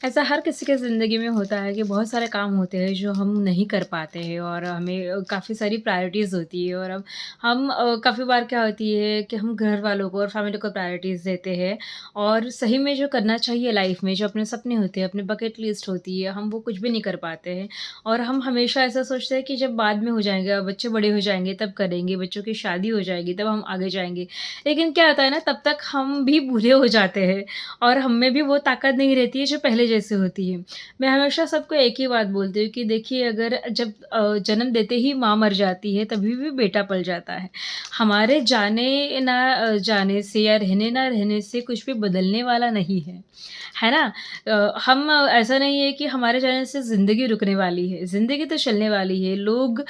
ऐसा हर किसी के ज़िंदगी में होता है कि बहुत सारे काम होते हैं जो हम नहीं कर पाते हैं और हमें काफ़ी सारी प्रायोरिटीज़ होती है और अब हम काफ़ी बार क्या होती है कि हम घर वालों को और फैमिली को प्रायोरिटीज़ देते हैं और सही में जो करना चाहिए लाइफ में जो अपने सपने होते हैं अपने बकेट लिस्ट होती है हम वो कुछ भी नहीं कर पाते हैं और हम हमेशा ऐसा सोचते हैं कि जब बाद में हो जाएंगे अब बच्चे बड़े हो जाएंगे तब करेंगे बच्चों की शादी हो जाएगी तब हम आगे जाएंगे लेकिन क्या होता है ना तब तक हम भी बूढ़े हो जाते हैं और हम में भी वो ताकत नहीं रहती है जो पहले जैसे होती है। मैं हमेशा सबको एक ही बात बोलती हूँ कि देखिए अगर जब जन्म देते ही माँ मर जाती है तभी भी बेटा पल जाता है। हमारे जाने ना जाने से या रहने ना रहने से कुछ भी बदलने वाला नहीं है ना? हम ऐसा नहीं है कि हमारे जाने से ज़िंदगी रुकने वाली है, ज़िंदगी तो चलने वाली है, लोग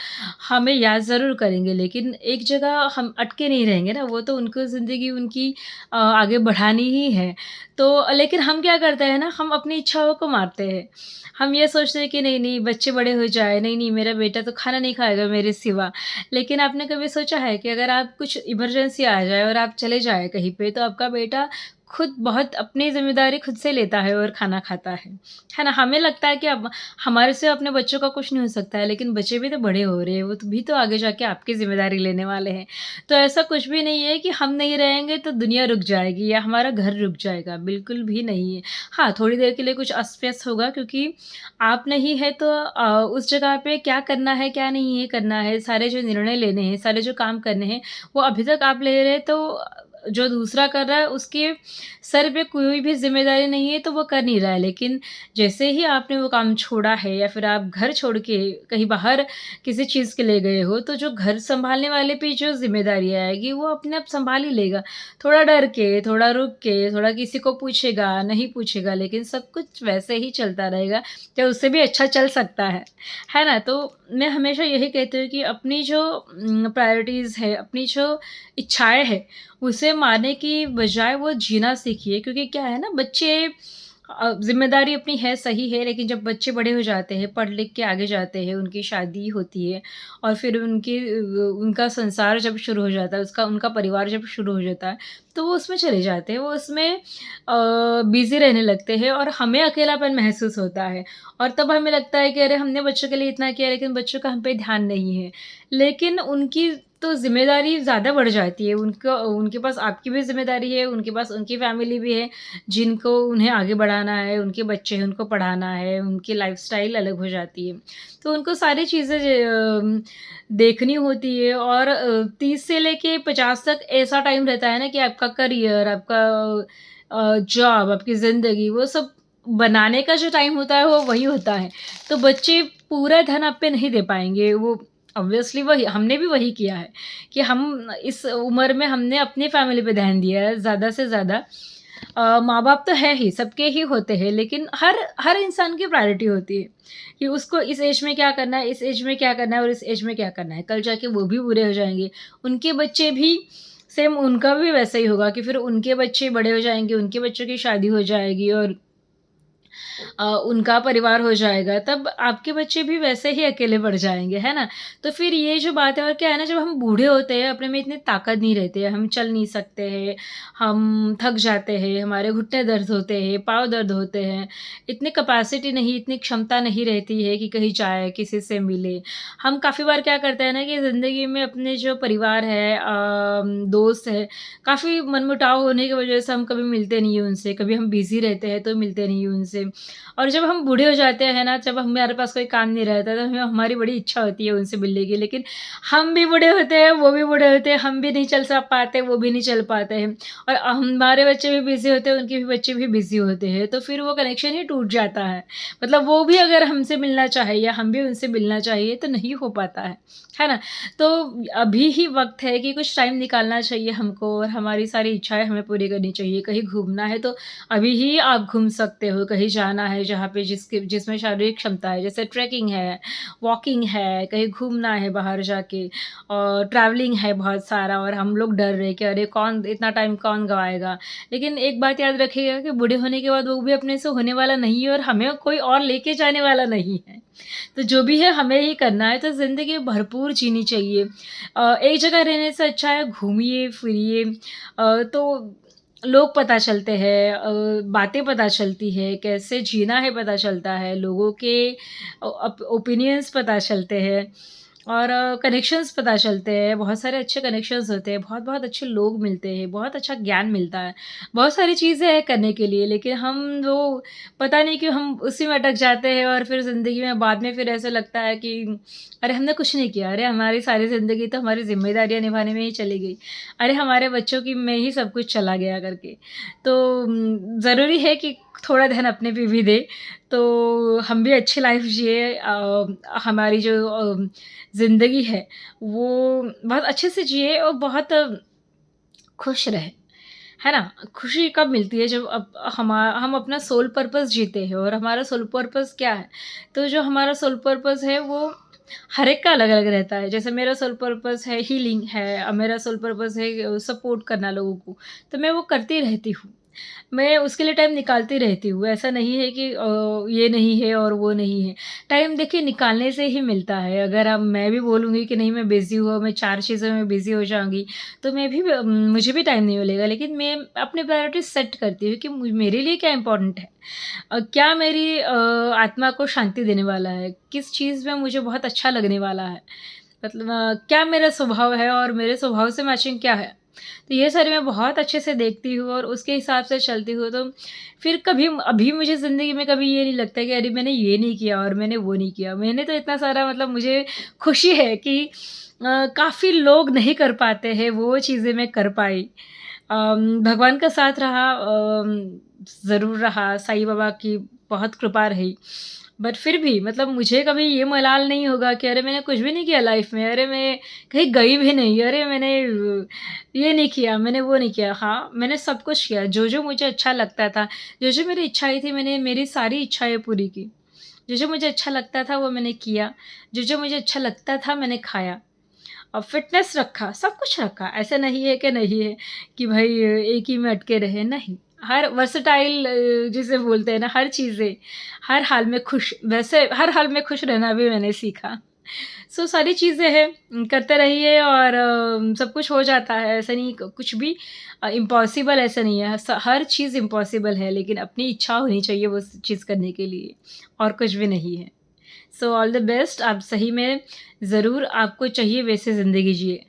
हमें याद ज़रूर करेंगे लेकिन एक जगह हम अटके नहीं रहेंगे ना, वो तो उनको ज़िंदगी उनकी आगे बढ़ानी ही है। तो लेकिन हम क्या करते हैं ना, हम अपनी इच्छाओं को मारते हैं। हम ये सोचते हैं कि नहीं-नहीं बच्चे बड़े हो जाए, नहीं-नहीं मेरा बेटा तो खाना नहीं खाएगा मेरे सिवा। लेकिन आपने कभी सोचा है कि अगर आप कुछ इमरजेंसी आ जाए और आप चले जाएँ कहीं पे तो आपका बेटा खुद बहुत अपनी ज़िम्मेदारी खुद से लेता है और खाना खाता है ना? हमें लगता है कि अब हमारे से अपने बच्चों का कुछ नहीं हो सकता है, लेकिन बच्चे भी तो बड़े हो रहे हैं, वो तो भी तो आगे जाके आपकी ज़िम्मेदारी लेने वाले हैं। तो ऐसा कुछ भी नहीं है कि हम नहीं रहेंगे तो दुनिया रुक जाएगी या हमारा घर रुक जाएगा, बिल्कुल भी नहीं है। हाँ, थोड़ी देर के लिए कुछ अस्त-व्यस्त होगा क्योंकि आप नहीं है तो उस जगह पे क्या करना है, क्या नहीं है करना है, सारे जो निर्णय लेने हैं, सारे जो काम करने हैं, वो अभी तक आप ले रहे हैं तो जो दूसरा कर रहा है उसके सर पे कोई भी ज़िम्मेदारी नहीं है तो वो कर नहीं रहा है। लेकिन जैसे ही आपने वो काम छोड़ा है या फिर आप घर छोड़ के कहीं बाहर किसी चीज़ के लिए गए हो, तो जो घर सँभालने वाले पे जो ज़िम्मेदारी आएगी वो अपने आप सँभाल ही लेगा। थोड़ा डर के, थोड़ा रुक के, थोड़ा किसी को पूछेगा, नहीं पूछेगा लेकिन सब कुछ वैसे ही चलता रहेगा, या उससे भी अच्छा चल सकता है ना? तो मैं हमेशा यही कहती हूँ कि अपनी जो प्रायोरिटीज़ है, अपनी जो इच्छाएँ हैं, उसे मारने की बजाय वो जीना सीखिए क्योंकि क्या है ना बच्चे ज़िम्मेदारी अपनी है सही है लेकिन जब बच्चे बड़े हो जाते हैं, पढ़ लिख के आगे जाते हैं, उनकी शादी होती है और फिर उनका संसार जब शुरू हो जाता है, उसका उनका परिवार जब शुरू हो जाता है, तो वो उसमें चले जाते हैं, वो उसमें बिज़ी रहने लगते हैं और हमें अकेलापन महसूस होता है और तब हमें लगता है कि अरे हमने बच्चों के लिए इतना किया लेकिन बच्चों का हम पे ध्यान नहीं है। लेकिन उनकी तो ज़िम्मेदारी ज़्यादा बढ़ जाती है, उनके पास आपकी भी ज़िम्मेदारी है, उनके पास उनकी फ़ैमिली भी है, जिनको उन्हें आगे बढ़ाना है, उनके बच्चे हैं, उनको पढ़ाना है, उनकी लाइफ़स्टाइल अलग हो जाती है। तो उनको सारी चीज़ें देखनी होती है और 30 से लेके 50 तक ऐसा टाइम रहता है ना कि आपका करियर, आपका जॉब, आपकी ज़िंदगी, वो सब बनाने का जो टाइम होता है, वो वही होता है। तो बच्चे पूरा ध्यान आप पे नहीं दे पाएँगे, वो ऑब्वियसली वही हमने भी वही किया है कि हम इस उम्र में हमने अपनी फैमिली पे ध्यान दिया है ज़्यादा से ज़्यादा। माँ-बाप तो है ही, सबके ही होते हैं, लेकिन हर हर इंसान की प्रायोरिटी होती है कि उसको इस एज में क्या करना है, इस एज में क्या करना है और इस एज में क्या करना है। कल जाके वो भी बूढ़े हो जाएँगे, उनके बच्चे भी सेम उनका भी वैसा ही होगा कि फिर उनके बच्चे बड़े हो जाएँगे, उनके बच्चों की शादी हो जाएगी और उनका परिवार हो जाएगा, तब आपके बच्चे भी वैसे ही अकेले पड़ जाएँगे, है ना? तो फिर ये जो बात है और क्या है ना जब हम बूढ़े होते हैं, अपने में इतनी ताकत नहीं रहती है, हम चल नहीं सकते हैं, हम थक जाते हैं, हमारे घुटने दर्द होते हैं, पाँव दर्द होते हैं, इतनी कैपेसिटी नहीं, इतनी क्षमता नहीं रहती है कि कहीं जाए, किसी से मिले। हम काफ़ी बार क्या करते हैं ना कि ज़िंदगी में अपने जो परिवार है दोस्त है, काफ़ी मनमुटाव होने की वजह से हम कभी मिलते नहीं हैं उनसे, कभी हम बिज़ी रहते हैं तो मिलते नहीं हैं उनसे। और जब हम बूढ़े हो जाते हैं ना, जब हमारे पास कोई काम नहीं रहता, तो हमें हमारी बड़ी इच्छा होती है उनसे मिलने की, लेकिन हम भी बूढ़े होते हैं, वो भी बूढ़े होते हैं, हम भी नहीं चल स पाते, वो भी नहीं चल पाते हैं और हमारे बच्चे भी बिज़ी होते हैं, उनके भी बच्चे भी बिज़ी होते हैं, तो फिर वो कनेक्शन ही टूट जाता है। मतलब वो भी अगर हमसे मिलना चाहे या हम भी उनसे मिलना चाहिए, तो नहीं हो पाता है ना? तो अभी ही वक़्त है कि कुछ टाइम निकालना चाहिए हमको और हमारी सारी इच्छाएँ हमें पूरी करनी चाहिए। कहीं घूमना है तो अभी ही आप घूम सकते हो, कहीं जाना है जहाँ पे जिसमें शारीरिक क्षमता है, जैसे ट्रैकिंग है, वॉकिंग है, कहीं घूमना है बाहर जाके और ट्रैवलिंग है बहुत सारा और हम लोग डर रहे हैं कि अरे कौन इतना टाइम कौन गँवाएगा। लेकिन एक बात याद रखिएगा कि बूढ़े होने के बाद वो भी अपने से होने वाला नहीं है और हमें कोई और लेके जाने वाला नहीं है। तो जो भी है हमें ही करना है, तो ज़िंदगी भरपूर जीनी चाहिए। एक जगह रहने से अच्छा है घूमिए, फिरिए तो लोग पता चलते हैं, बातें पता चलती है, कैसे जीना है पता चलता है, लोगों के ओपिनियंस पता चलते हैं और कनेक्शंस पता चलते हैं, बहुत सारे अच्छे कनेक्शंस होते हैं, बहुत-बहुत अच्छे लोग मिलते हैं, बहुत अच्छा ज्ञान मिलता है। बहुत सारी चीज़ें हैं करने के लिए, लेकिन हम वो पता नहीं क्यों हम उसी में अटक जाते हैं और फिर ज़िंदगी में बाद में फिर ऐसा लगता है कि अरे! हमने कुछ नहीं किया, अरे! हमारी सारी ज़िंदगी तो हमारी ज़िम्मेदारियाँ निभाने में ही चली गई। अरे! हमारे बच्चों की में ही सब कुछ चला गया करके। तो ज़रूरी है कि थोड़ा ध्यान अपने पे भी दें, तो हम भी अच्छी लाइफ़ जिए, हमारी जो ज़िंदगी है, वो बहुत अच्छे से जिए और बहुत खुश रहें, है ना? खुशी कब मिलती है जब हम अपना सोल पर्पस जीते हैं और हमारा सोल पर्पस क्या है? तो जो हमारा सोल पर्पस है वो हर एक का अलग-अलग रहता है। जैसे मेरा सोल पर्पस है हीलिंग है, मेरा सोल पर्पस है सपोर्ट करना लोगों को, तो मैं वो करती रहती हूँ। मैं उसके लिए टाइम निकालती रहती हूँ। ऐसा नहीं है कि ये नहीं है और वो नहीं है। टाइम देखिए निकालने से ही मिलता है। अगर अब मैं भी बोलूँगी कि नहीं मैं बिज़ी हूँ, मैं 4 चीज़ों में बिज़ी हो जाऊँगी, तो मुझे भी टाइम नहीं मिलेगा। लेकिन मैं अपनी प्रायोरिटी सेट करती हूँ कि मेरे लिए क्या इम्पोर्टेंट है। क्या मेरी आत्मा को शांति देने वाला है, किस चीज़ में मुझे बहुत अच्छा लगने वाला है। मतलब क्या मेरा स्वभाव है और मेरे स्वभाव से मैचिंग क्या है। तो ये सारी मैं बहुत अच्छे से देखती हूँ और उसके हिसाब से चलती हूँ, तो फिर कभी अभी मुझे ज़िंदगी में कभी ये नहीं लगता कि अरे मैंने ये नहीं किया और मैंने वो नहीं किया। मैंने तो इतना सारा मतलब मुझे खुशी है कि काफ़ी लोग नहीं कर पाते हैं, वो चीज़ें मैं कर पाई। भगवान का साथ रहा, ज़रूर रहा, साईं बाबा की बहुत कृपा रही। बट फिर भी मतलब मुझे कभी ये मलाल नहीं होगा कि अरे मैंने कुछ भी नहीं किया लाइफ़ में, अरे मैं कहीं गई भी नहीं, अरे मैंने ये नहीं किया, मैंने वो नहीं किया। हाँ, मैंने सब कुछ किया, जो-जो मुझे अच्छा लगता था, जो-जो मेरी इच्छाएँ थी, मैंने मेरी सारी इच्छाएँ पूरी की। जो-जो मुझे अच्छा लगता था, वो मैंने किया, जो-जो मुझे अच्छा लगता था, मैंने खाया। फ़िटनेस रखा, सब कुछ रखा। ऐसा नहीं है कि नहीं है कि भई एक ही में अटके रहे, नहीं। हर वर्सेटाइल जिसे बोलते हैं ना, हर चीज़ें, हर हाल में खुश, वैसे हर हाल में खुश रहना भी मैंने सीखा। सो सारी चीज़ें हैं, करते रहिए और सब कुछ हो जाता है। ऐसा नहीं कुछ भी इम्पॉसिबल ऐसा नहीं है। हर चीज़ इम्पॉसिबल है, लेकिन अपनी इच्छा होनी चाहिए वो चीज़ करने के लिए, और कुछ भी नहीं है। So all the best. आप सही में ज़रूर आपको चाहिए वैसे ज़िंदगी जिए।